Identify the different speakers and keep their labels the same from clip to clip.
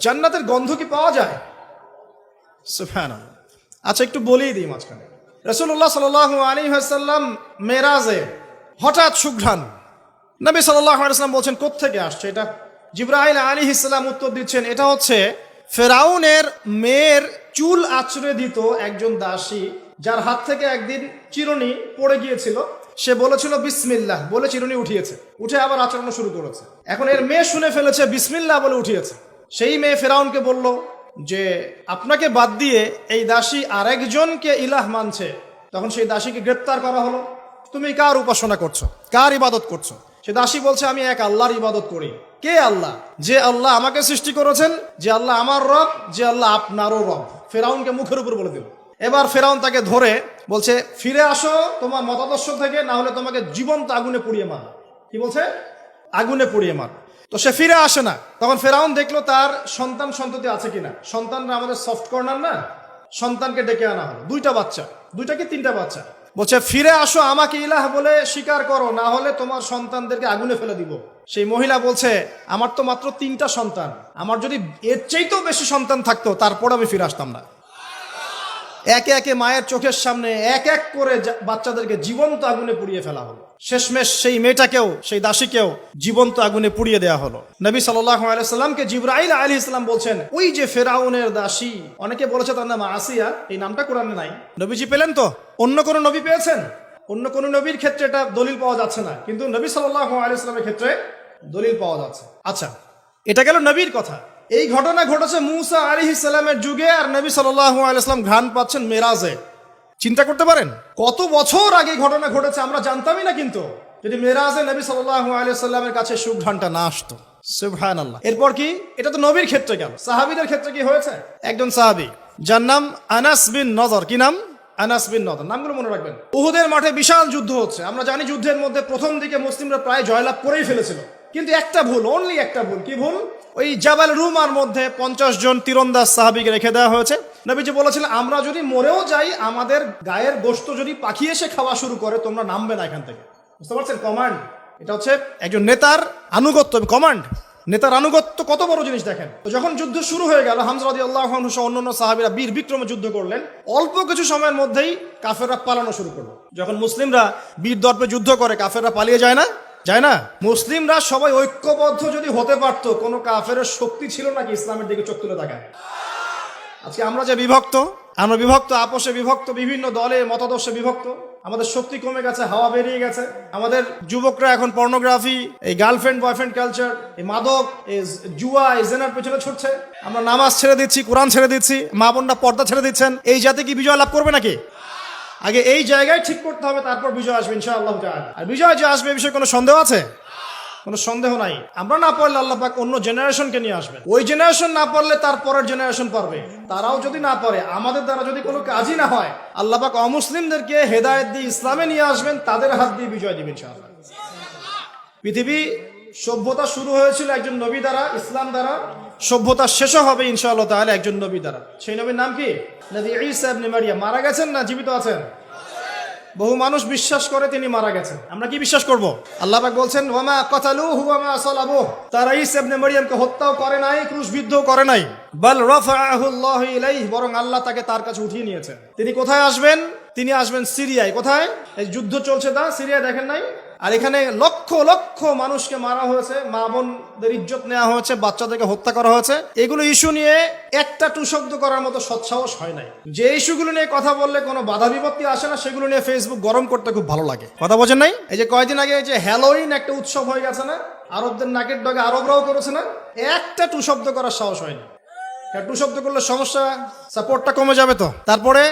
Speaker 1: জান্নাতের গন্ধ কি পাওয়া যায়? সুবহানাল্লাহ। আচ্ছা, একটু বলেই দিই মাঝখানে। রাসূলুল্লাহ সাল্লাল্লাহু আলাইহি ওয়াসাল্লাম মেরাজে হঠাৎ সুঘ্রাণ। নবী সাল্লাল্লাহু আলাইহি ওয়াসাল্লাম বলছেন কোত্থেকে আসছে এটা? জিবরাইল আলাইহিস সালাম উত্তর দিচ্ছেন, এটা হচ্ছে ফেরাউনের মেয়ের চুল আঁচড়ে দিত একজন দাসী, যার হাত থেকে একদিন চিরুনি পড়ে গিয়েছিল। সে বলেছিল বিসমিল্লাহ বলে চিরুনি উঠিয়েছে, উঠে আবার আচরণ শুরু করেছে। এখন এর মেয়ে শুনে ফেলেছে বিসমিল্লাহ বলে উঠিয়েছে। সেই মেয়ে ফেরাউনকে বলল যে আপনাকে বাদ দিয়ে এই দাসী আরেকজনকে ইলাহ মানছে। তখন সেই দাসীকে গ্রেপ্তার করা হলো। তুমি কার উপাসনা করছো, কার ইবাদত করছো? সে দাসী বলছে আমি এক আল্লাহর ইবাদত করি। কে আল্লাহ? যে আল্লাহ আমাকে সৃষ্টি করেছেন, যে আল্লাহ আমার রব, যে আল্লাহ আপনারও রব। ফেরাউনকে মুখের উপর বলে দিল। এবার ফেরাউন তাকে ধরে বলছে ফিরে আসো তোমার মতাদর্শ থেকে, না হলে তোমাকে জীবন্ত আগুনে পুড়িয়ে মার। কি বলছে? আগুনে পুড়িয়ে মার। তো সে ফিরে আসে না। তখন ফেরাউন দেখলো তার সন্তান সন্ততি আছে কিনা। সন্তানরা আমাদের সফট কর্নার না। সন্তানকে ডেকে আনা হলো, দুইটা বাচ্চা, দুইটা কি তিনটা বাচ্চা। বলছে ফিরে আসো, আমাকে ইলাহ বলে স্বীকার করো, না হলে তোমার সন্তানদেরকে আগুনে ফেলে দিব। সেই মহিলা বলছে আমার তো মাত্র 3টা সন্তান, আমার যদি এর চাইতেও বেশি সন্তান থাকতো তারপর আমি ফিরে আসতাম না। একে একে মায়ের চোখের সামনে এক এক করে বাচ্চাদেরকে জীবন্ত আগুনে পুড়িয়ে ফেলা হলো। শেষমেশ সেই মেয়েটাকেও, সেই দাসীকেও জীবন্ত আগুনে পুড়িয়ে দেওয়া হলো। নবী সাল্লাল্লাহু আলাইহি ওয়াসাল্লামকে জিবরাইল আলাইহিস সালাম বলছেন ওই যে ফেরাউনের দাসী, অনেকে বলেছে তার নাম আসিয়া, এই নামটা কোরআনে নাই। নবীজি পেলেন তো? অন্য কোন নবী পেয়েছেন? অন্য কোন নবীর ক্ষেত্রে এটা দলিল পাওয়া যাচ্ছে না, কিন্তু নবী সাল্লাল্লাহু আলাইহি ওয়াসাল্লামের ক্ষেত্রে দলিল পাওয়া যাচ্ছে। আচ্ছা, এটা গেল নবীর কথা। এই ঘটনা ঘটেছে মূসা আলাইহিস সালামের যুগে, আর নবী সাল্লাল্লাহু আলাইহি ওয়াসাল্লাম ঘ্রাণ পাচ্ছেন মেরাজে। চিন্তা করতে পারেন কত বছর আগে ঘটনা ঘটেছে, আমরা জানতামই না। কিন্তু যদি মেরাজে নবী সাল্লাল্লাহু আলাইহি ওয়াসাল্লামের কাছে সুঘ্রাণটা না আসতো। সুবহানাল্লাহ। এরপর কি? এটা তো নবীর ক্ষেত্রে গেল। সাহাবীদের ক্ষেত্রে কি হয়েছে? একজন সাহাবী যার নাম আনাস বিন নজর। কি নাম? আনাস বিন নজর। নামগুলো মনে রাখবেন। উহুদের মাঠে বিশাল যুদ্ধ হচ্ছে। আমরা জানি যুদ্ধের মধ্যে প্রথম দিকে মুসলিমরা প্রায় জয়লাভ করেই ফেলেছিল, কিন্তু একটা ভুল, অনলি একটা ভুল। কি ভুল? ওই জাবাল রুমার মধ্যে 50 জন তীরন্দাজ সাহাবীকে রেখে দেওয়া হয়েছে। নবীজি বলেছিলেন আমরা যদি মরেও যাই, আমাদের গায়ের গোশত যদি পাখি এসে খাওয়া শুরু করে, তোমরা নামবে না এখান থেকে। বুঝতে পারছেন? কমান্ড। এটা হচ্ছে একজন নেতার আনুগত্য। কমান্ড, নেতার আনুগত্য কত বড় জিনিস দেখেন। তো যখন যুদ্ধ শুরু হয়ে গেল, হামজা রাদিয়াল্লাহু আনহু সহ অন্যান্য সাহাবীরা বীর বিক্রমে যুদ্ধ করলেন। অল্প কিছু সময়ের মধ্যেই কাফেররা পালানো শুরু করলো। যখন মুসলিমরা বীর দর্পে যুদ্ধ করে, কাফেররা পালিয়ে যায় না? যায় না? মুসলিমরা সবাই ঐক্যবদ্ধ যদি হতে পারতো, কোনো কাফেরের শক্তি ছিল নাকি ইসলামের দিকে চোখ তুলে তাকায়? আজকে আমরা যে বিভক্ত, আমরা বিভক্ত, আপোষে বিভক্ত, বিভিন্ন দলে মতাদর্শে বিভক্ত। আমাদের শক্তি কমে গেছে, হাওয়া বেরিয়ে গেছে। আমাদের যুবকরা এখন পর্নোগ্রাফি, এই গার্লফ্রেন্ড বয়ফ্রেন্ড কালচার, এই মাদক, এই জুয়া, এই জেনার পেছনে ছুটছে। আমরা নামাজ ছেড়ে দিচ্ছি, কোরআন ছেড়ে দিচ্ছি, মা বোনরা পর্দা ছেড়ে দিচ্ছেন। এই জাতি কি বিজয় লাভ করবে নাকি? আগে এই জায়গায় ঠিক করতে হবে, তারপর বিজয় আসবে ইনশাআল্লাহ তাআলা। আর বিজয় যে আসবে, এই বিষয়ে কোনো সন্দেহ আছে? কোনো সন্দেহ নাই। আমরা না পারলে আল্লাহ পাক অন্য জেনারেশনকে নিয়ে আসবেন। ওই জেনারেশন না পারলে তার পরের জেনারেশন পারবে। তারাও যদি না পারে, আমাদের দ্বারা যদি কোনো কাজই না হয়, আল্লাহ পাক অমুসলিমদেরকে হেদায়েত দিয়ে ইসলামে নিয়ে আসবেন, তাদের হাত দিয়ে বিজয় দিবেন ইনশাআল্লাহ। পৃথিবী সভ্যতা শুরু হয়েছিল একজন নবী দ্বারা, ইসলাম দ্বারা। সভ্যতা শেষও হবে ইনশাআল্লাহ তাআলা একজন নবী দ্বারা। সেই নবীর নাম কি? নবী ঈসা ইবনে মারইয়াম। মারা গেছেন না জীবিত আছেন? বহু মানুষ বিশ্বাস করে তিনি মারা গেছেন। আমরা কি বিশ্বাস করব? আল্লাহ পাক বলছেন ওয়ামা কাতালুহু ওয়ামা সালাবুহু, তারা ঈসা ইবনে মারইয়ামকে হত্যাও করে নাই, ক্রুশবিদ্ধও করে নাই। বাল রাফাআহু আল্লাহু ইলাইহি, বরং আল্লাহ তাকে তার কাছে উঠিয়ে নিয়েছেন। তিনি কোথায় আসবেন? তিনি আসবেন সিরিয়ায়। কোথায়? এই যুদ্ধ চলছে তা সিরিয়ায়, দেখেন নাই? আর এখানে লক্ষ লক্ষ মানুষকে মারা হয়েছে, মা বোনদের ইজ্জত নেওয়া হয়েছে, বাচ্চাদেরকে হত্যা করা হয়েছে। এগুলো ইস্যু নিয়ে একটা টুশব্দ করার মতো সৎসাহস হয় নাই। যে ইস্যুগুলো নিয়ে কথা বললে কোনো বাধা বিপত্তি আসে না, সেগুলো নিয়ে ফেসবুক গরম করতে খুব ভালো লাগে। কথা বোঝেন নাই? এই যে কয়েকদিন আগে যে হ্যালোইন একটা উৎসব হয়ে গেছে না, আরবদের নাকের ডগে আরবরাও করেছে না, একটা টুশব্দ করার সাহস হয়নি। টুশব্দ করলে সমস্যা, সাপোর্টটা কমে যাবে। তো তারপরে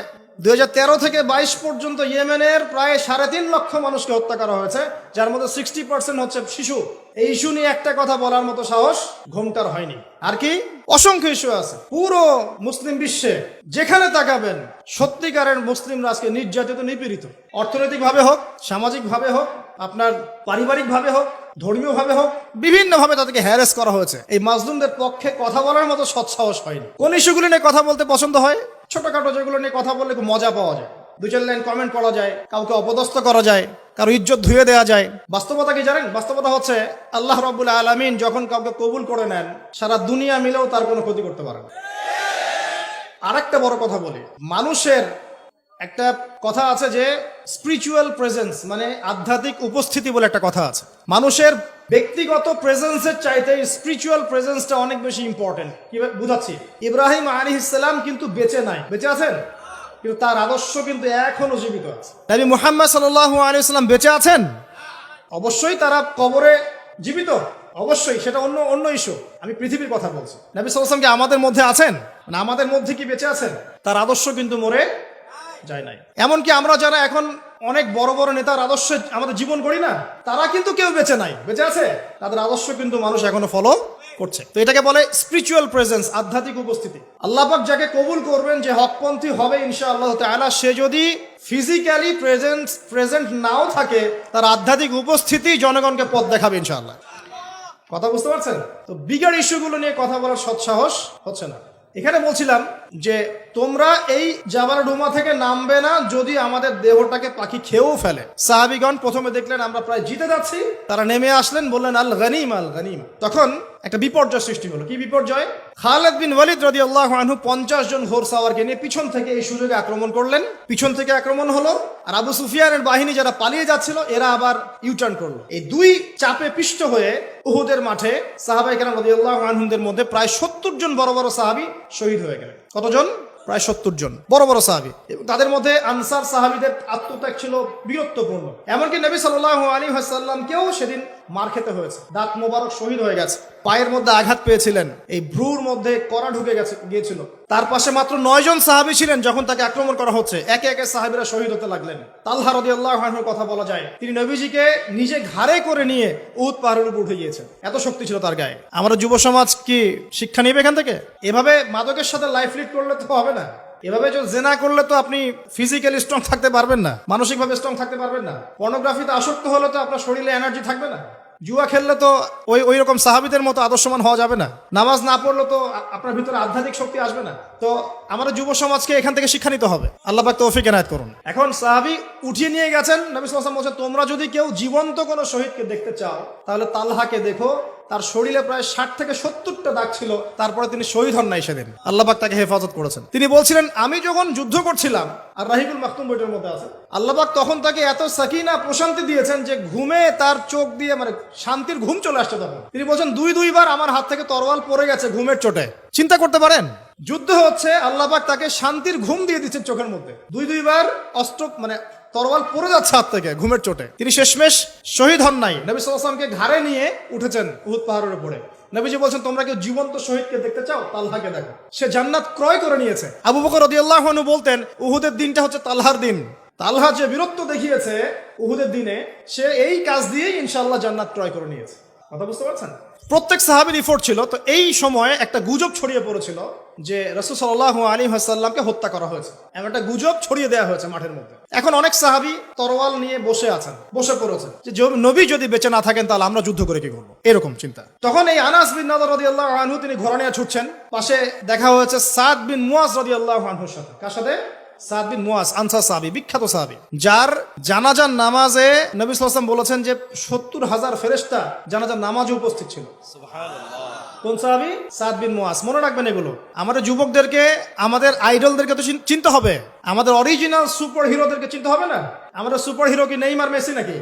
Speaker 1: 2013 থেকে 22 পর্যন্ত ইয়েমেনের প্রায় 3.5 লক্ষ মানুষকে হত্যা করা হয়েছে, যার মধ্যে 60% হচ্ছে শিশু। এই ইস্যু নিয়ে একটা কথা বলার মতো সাহস ঘোমটার হয়নি। আর কি অসংখ্য ইস্যু আছে পুরো মুসলিম বিশ্বে, যেখানে তাকাবেন সত্যিকারের মুসলিমরা আজকে নির্যাতিত, নিপীড়িত। অর্থনৈতিক ভাবে হোক, সামাজিক ভাবে হোক, আপনার পারিবারিক ভাবে হোক, ধর্মীয় ভাবে হোক, বিভিন্ন ভাবে তাদেরকে হ্যারাস করা হয়েছে। এই মাজলুমদের পক্ষে কথা বলার মতো সৎসাহস হয়নি। কোন ইস্যুগুলো নিয়ে কথা বলতে পছন্দ হয়? ছোটখাটো যেগুলো নিয়ে কথা বললে খুব মজা পাওয়া যায়, 2-4 লাইন কমেন্ট করা যায়, কাউকে অপদস্থ করা যায়, কারো ইজ্জত ধুয়ে দেওয়া যায়। বাস্তবতা কি জানেন? বাস্তবতা হচ্ছে আল্লাহ রাব্বুল আলামিন যখন কাউকে কবুল করে নেন, সারা দুনিয়া মিলেও তার কোনো ক্ষতি করতে পারে না। আরেকটা বড় কথা বলি, মানুষের একটা কথা আছে যে স্পিরিচুয়াল প্রেজেন্স, মানে আধ্যাত্মিক উপস্থিতি বলে একটা কথা আছে। মানুষের ব্যক্তিগত প্রেজেন্সের চাইতে স্পিরিচুয়াল প্রেজেন্সটা অনেক বেশি ইম্পর্টেন্ট। কি বুঝাচ্ছি? ইব্রাহিম আলাইহিস সালাম কিন্তু বেঁচে নাই, বেঁচে আছেন, কিন্তু তার আদর্শ কিন্তু এখনো জীবিত আছে। নবী মুহাম্মদ সাল্লাল্লাহু আলাইহি ওয়াসাল্লাম বেঁচে আছেন, অবশ্যই তারা কবরে জীবিত, অবশ্যই সেটা অন্য ইস্যু। আমি পৃথিবীর কথা বলছি। নবী সাল্লাল্লাহু আলাইহি ওয়াসাল্লাম কি আমাদের মধ্যে আছেন? মানে আমাদের মধ্যে কি বেঁচে আছেন? তার আদর্শ কিন্তু মরে যায় নাই। এমনকি আমরা যারা এখন অনেক বড় বড় নেতার আদর্শে আমাদের জীবন করি না, তারা কিন্তু কেউ বেঁচে নাই, বেঁচে আছে, তাদের আদর্শ কিন্তু মানুষ এখনো ফলো করছে। তো এটাকে বলে স্পিরিচুয়াল প্রেজেন্স, আধ্যাত্মিক উপস্থিতি। আল্লাহ পাক যাকে কবুল করবেন, যে হকপন্থী হবে ইনশাআল্লাহ তাআলা, সে যদি ফিজিক্যালি প্রেজেন্ট নাও থাকে, তার আধ্যাত্মিক উপস্থিতি জনগণকে পথ দেখাবে ইনশাআল্লাহ। কথা বুঝতে পারছেন? তো বিগার ইস্যুগুলো নিয়ে কথা বলার সৎসাহস হচ্ছে না। এখানে বলছিলাম যে তোমরা এই জাবাল ডুমা থেকে নামবে না যদি আমাদের দেহটাকে পাখি খেয়েও ফেলে। সাহাবীগণ প্রথমে দেখলেন আমরা প্রায় জিতে যাচ্ছি, তারা নেমে আসলেন, বললেন আল গনিম আল গনিম। তখন একটা বিপর্যয় সৃষ্টি হলো। কি বিপর্যয়? খালিদ বিন ওয়ালিদ রাদিয়াল্লাহু আনহু 50 জন ঘোড়সাওয়ারকে নিয়ে পিছন থেকে এই সুযোগে আক্রমণ করলেন। পিছন থেকে আক্রমণ হলো, আর আবু সুফিয়ানের বাহিনী যারা পালিয়ে যাচ্ছিল এরা আবার ইউটার্ন করলো। এই দুই চাপে পিষ্ট হয়ে উহুদের মাঠে সাহাবায়ে কেরাম রাদিয়াল্লাহু আনহুদের মধ্যে প্রায় 70 জন বড় বড় সাহাবী শহীদ হয়ে গেলেন। কতজন? প্রায় 70 জন বড় বড় সাহাবী। তাদের মধ্যে আনসার সাহাবীদের আত্মত্যাগ ছিল বীরত্বপূর্ণ। এমনকি নবী সাল্লাল্লাহু আলাইহি ওয়াসাল্লামকেও সেদিন মার খেতে হয়েছে। দাঁত মোবারক শহীদ হয়ে গেছে, পায়ের মধ্যে আঘাত পেয়েছিলেন, এই ভ্রুর মধ্যে কড়া ঢুকে গিয়েছিল। তার পাশে মাত্র 9 জন সাহাবী ছিলেন যখন তাকে আক্রমণ করা হচ্ছে। একে একে সাহাবীরা শহীদ হতে লাগলেন। তালহা রাদিয়াল্লাহু আনহুর কথা বলা যায়, তিনি নবীজিকে নিজে ঘাড়ে করে নিয়ে উহুদ পাহাড়ের উপর উঠে গিয়েছেন, এত শক্তি ছিল তার গায়ে। আমরা যুব সমাজ কি শিক্ষা নিবে এখান থেকে? এভাবে মাদকের সাথে লাইফ লিড করলে তো হবে না। এভাবে যদি জেনা করলে তো আপনি ফিজিক্যালি স্ট্রং থাকতে পারবেন না, মানসিকভাবে স্ট্রং থাকতে পারবেন না। পর্নোগ্রাফিতে আসক্ত হলে তো আপনার শরীরে এনার্জি থাকবে না। জুয়া খেললে তো ওই রকম সাহাবীদের মতো আদর্শমান হওয়া যাবে না। নামাজ না পড়লে তো আপনার ভিতরে আধ্যাত্মিক শক্তি আসবে না। তো আমাদের যুব সমাজকে এখান থেকে শিক্ষা নিতে হবে। আল্লাহ পাক তৌফিক এনায়েত করুন। এখন সাহাবী উঠিয়ে নিয়ে গেছেন। নবী সাল্লাল্লাহু আলাইহি ওয়াসাল্লাম বলেছেন, তোমরা যদি কেউ জীবন্ত কোনো শহীদকে দেখতে চাও তাহলে তালহাকে দেখো, তার শরীরে প্রায় 60 থেকে 70টা দাগ ছিল, তারপরে তিনি শহীদ হন নাই সেদিন। আল্লাহ পাক তাকে হেফাজত করেছেন। তিনি বলছিলেন, আমি যখন যুদ্ধ করছিলাম, আর রাহিবুল মাকতুম বইটার মধ্যে আছে, আল্লাহ পাক তখন তাকে এত সাকিনা প্রশান্তি দিয়েছেন যে ঘুমে তার চোখ দিয়ে মানে শান্তির ঘুম চলে আসছে। তখন তিনি বলছেন, দুইবার আমার হাত থেকে তরোয়াল পড়ে গেছে ঘুমের চোটে। চিন্তা করতে পারেন, যুদ্ধ হচ্ছে, আল্লাহ পাক তাকে শান্তির ঘুম দিয়ে দিচ্ছেন চোখের মধ্যে। দুইবার অস্ত্র মানে তরোয়াল পড়ে যাচ্ছে হাত থেকে ঘুমের চোটে। তিনি শেষমেশ শহীদ হন নাই। নবী সাল্লাল্লাহু আলাইহি ওয়াসাল্লামকে ঘাড়ে নিয়ে উঠেছেন উহুদ পাহাড়ের উপরে। নবীজি বলছেন, তোমরা কেউ জীবন্ত শহীদকে দেখতে চাও, তালহাকে দেখো, সে জান্নাত ক্রয় করে নিয়েছে। আবু বকর রাদিয়াল্লাহু আনহু বলতেন, উহুদের দিনটা হচ্ছে তালহার দিন। তালহা যে বীরত্ব দেখিয়েছে উহুদের দিনে, সে এই কাজ দিয়েই ইনশাআল্লাহ জান্নাত ক্রয় করে নিয়েছে। কথা বুঝতে পারছেন? প্রত্যেক সাহাবীর রিপোর্ট ছিল। তো এই সময়ে একটা গুজব ছড়িয়ে পড়েছিল যে রাসূল সাল্লাল্লাহু আলাইহি ওয়াসাল্লামকে হত্যা করা হয়েছে। এমন একটা গুজব ছড়িয়ে দেওয়া হয়েছে মাঠের মধ্যে। এখন অনেক সাহাবী তরোয়াল নিয়ে বসে পড়েছেন যে নবী যদি বেঁচে না থাকেন তাহলে আমরা যুদ্ধ করে কি করবো, এরকম চিন্তা। তখন এই আনাস বিন নাদর রাদিয়াল্লাহু আনহু তিনি ঘোড়া নিয়ে ছুটছেন। পাশে দেখা হয়েছে সাদ বিন মুয়াজ রাদিয়াল্লাহু আনহুর সাথে। কার সাথে? সাদ বিন মুয়াজ, আনসার সাহাবী, বিখ্যাত সাহাবী, যার জানাজার নামাজে নবী সাল্লাল্লাহু আলাইহি ওয়াসাল্লাম বলেছেন যে 70,000 ফেরেশতা জানাজার নামাজে উপস্থিত ছিল। সুবহানাল্লাহ। কোন সাহাবী? সাদ বিন মুয়াজ। মনে রাখবেন এগুলো। আমাদের যুবকদেরকে, আমাদের আইডলদেরকে তো চিনতে হবে, আমাদের অরিজিনাল সুপার হিরোদেরকে চিনতে হবে না। আমাদের সুপার হিরো কি নেইমার, মেসি নাকি?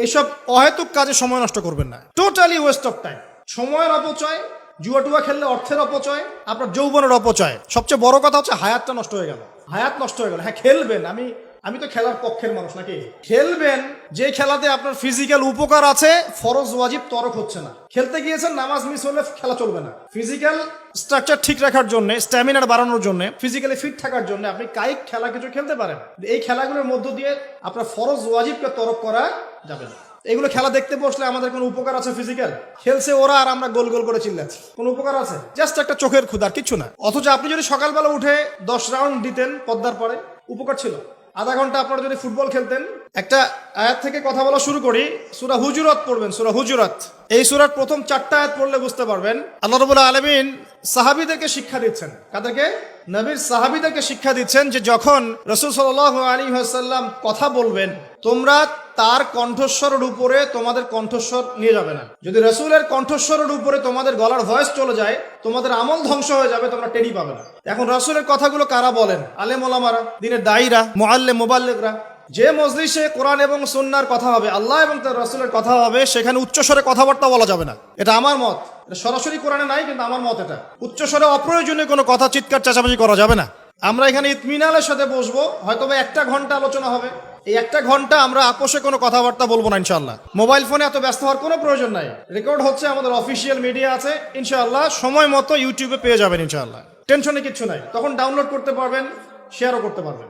Speaker 1: এইসব অহেতুক কাজে সময় নষ্ট করবেন না। টোটালি ওয়েস্ট অফ টাইম, সময়ের অপচয়। জুয়া টুয়া খেললে অর্থের অপচয়, আপনার যৌবনের অপচয়। সবচেয়ে বড় কথা হচ্ছে হায়াতটা নষ্ট হয়ে গেল। হায়াত নষ্ট হয়ে গেল। হ্যাঁ, খেলবেন, আমি তো খেলার পক্ষের মানুষ নাকি? খেলবেন যে খেলাতে আপনার ফিজিক্যাল উপকার আছে, ফরজ ওয়াজিব তরক হচ্ছে না। খেলতে গিয়েছেন, নামাজ মিস হলে খেলা চলবে না। ফিজিক্যাল স্ট্রাকচার ঠিক রাখার জন্য, স্ট্যামিনার বাড়ানোর জন্য, ফিজিক্যালি ফিট থাকার জন্য আপনি কায়িক খেলা কিছু খেলতে পারেন। এই খেলাগুলোর মধ্য দিয়ে আপনার ফরজ ওয়াজিবকে তরক করা যাবে না। এগুলো খেলা দেখতে বসলে আমাদের কোনো উপকার আছে? ফিজিক্যাল খেলছে ওরা আর আমরা গোল গোল করে চিল্লাচ্ছি, কোনো উপকার আছে? জাস্ট একটা চোখের ক্ষুধা, কিছু না। অথচ আপনি যদি সকালবেলা উঠে 10 রাউন্ড দিতেন পদ্মার পরে, উপকার ছিল। আধা ঘন্টা আপনারা যদি ফুটবল খেলতেন। একটা আয়াত থেকে কথা বলা শুরু করি। সূরা হুজুরাত পড়বেন, সূরা হুজুরাত। এই সূরার প্রথম 4টা আয়াত পড়লে বুঝতে পারবেন আল্লাহ রাব্বুল আলামিন সাহাবীদেরকে শিক্ষা দিচ্ছেন। কাদেরকে? নবীর সাহাবীদেরকে শিক্ষা দিচ্ছেন যে যখন রাসূল সাল্লাল্লাহু আলাইহি ওয়াসাল্লাম কথা বলবেন, তোমরা তার কণ্ঠস্বরের উপরে তোমাদের কণ্ঠস্বর নিয়ে যাবে না। যদি রাসূলের কণ্ঠস্বরের উপরে তোমাদের গলার ভয়েস চলে যায়, তোমাদের আমল ধ্বংস হয়ে যাবে, তোমরা টেরি পাবে না। এখন রাসূলের কথাগুলো কারা বলেন? আলেম ওলামারা, দ্বীনের দায়ীরা, মুআল্লিম, মুবাল্লিগরা। যে মজলিসে কোরআন এবং সুন্নাহর কথা হবে, আল্লাহ এবং তার রাসূলের কথা হবে, সেখানে উচ্চস্বরে কথাবার্তা বলা যাবে না। এটা আমার মত। এটা সরাসরি কোরআনে নাই, কিন্তু আমার মত এটা। উচ্চস্বরে অপ্রয়োজনীয় কোনো কথা চিৎকার চেঁচামেচি করা যাবে না। আমরা এখানে ইতমিনালের সাথে বসবো, হয়তো 1 ঘন্টা আলোচনা হবে। এই 1 ঘন্টা আমরা আপোষে কোনো কথাবার্তা বলবো না ইনশাআল্লাহ। মোবাইল ফোনে এত ব্যস্ত হওয়ার কোনো প্রয়োজন নাই। রেকর্ড হচ্ছে, আমাদের অফিসিয়াল মিডিয়া আছে ইনশাআল্লাহ, সময় মতো ইউটিউবে পেয়ে যাবেন ইনশাআল্লাহ। টেনশনে কিচ্ছু নাই। তখন ডাউনলোড করতে পারবেন, শেয়ারও করতে পারবেন।